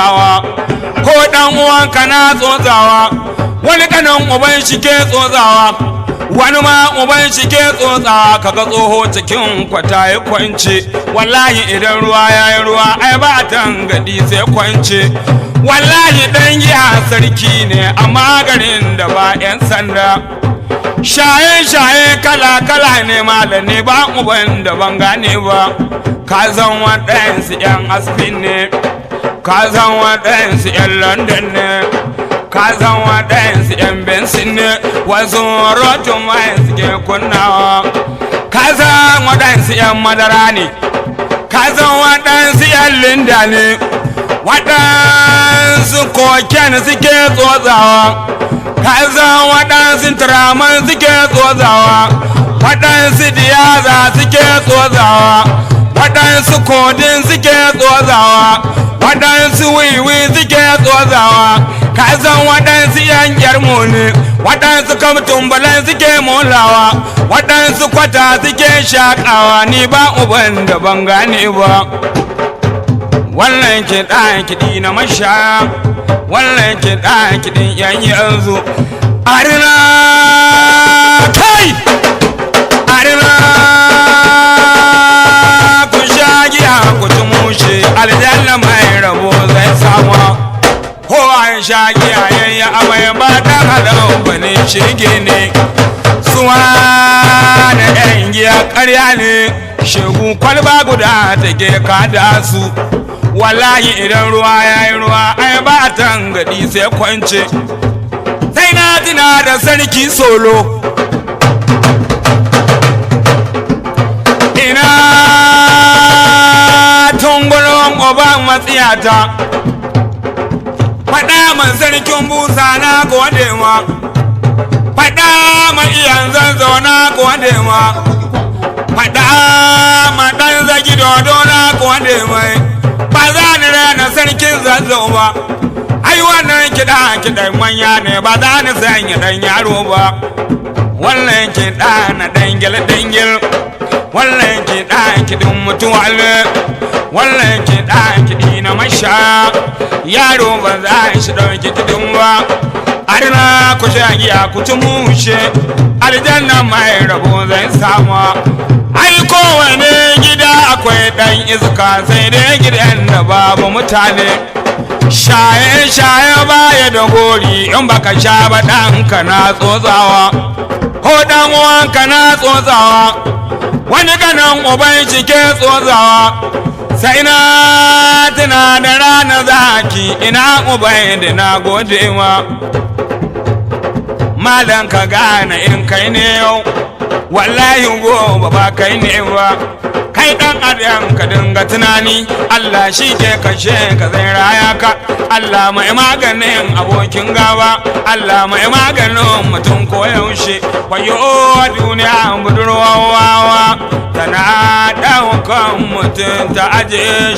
tsotsawa ko dan uwanka na tsotsawa wani kanan uban shi ke tsotsawa wani ma uban shi ke tsotsawa kaga tsoho cikin kwata ya kwance wallahi idan ruwa yayi ruwa ai ba tangadi sai kwance wallahi dan giya sarki ne amma garin da ba yan sanda shaye-shaye kala-kala ne malami ba uban da ban gane ba ka zan waɗansu 'yan aspin ne ka zan waɗansu 'yan london ne ka zan waɗansu 'yan bensin ne wasu rotun mai suke kunnawa ka zan waɗansu 'yan madara ne ka zan waɗansu 'yan linda ne waɗansu koken suke tsotsawa kazan waɗansu turaman suke tsotsawa waɗansu diyaza suke tsotsawa waɗansu kodin suke tsotsawa waɗansu wiwi suke tsotsawa kazan waɗansu yan gyarmu ne waɗansu kamtumbalan suke molawa waɗansu kwata suke shakawa ni ba uban da ban gane ba wannan kiɗa kiɗi na mashaya wannan kiɗa kiɗin yan yanzu arina kai arina ku sha giya ku ci mushe aljanna mai rabo zai samu ko an sha giya yayi amai ba ta halau bane shege ne suwa da yan giya ƙarya ne shegu kwalba guda take kada su wallahi idan ruwa yayi ruwa ai ba tangadi sai kwance sai na tuna da sarki solo ina tungulon oban matsiyata faɗa man sarkin busa na gode ma faɗa ma iyan zanzo na gode ma faɗa ma ɗan zagi dodo na gode mai ba za ni rana sarkin zazzau ba ai wannan kiɗan manya ne ba za ni sanya ɗan yaro ba wannan kiɗa na dangil wannan kiɗin mutuwa ne wannan kiɗi na masha yaro ba za shi ɗauki kiɗin ba arna ku sha giya ku ci mushe aljanna mai rabo zai samu ai kowane gida akwai ɗan iska sai dai gidan da babu mutane shaye-shaye baya da gori in baka sha ba ɗanka na tsotsawa ko ɗan uwanka na tsotsawa wani ganin uban shi ke tsotsawa sai na tuna da rana zaki ina uban da na gode ma malan ka gane in kai ne yau wallahi gobe ba kai ne ba kai dan adam ka dinga tunani Allah shi ke kashe ka zai raya ka Allah mai maganin abokin gaba Allah mai maganin mutum koyaushe wayo duniya budurwawa tana daukan mutum ta aje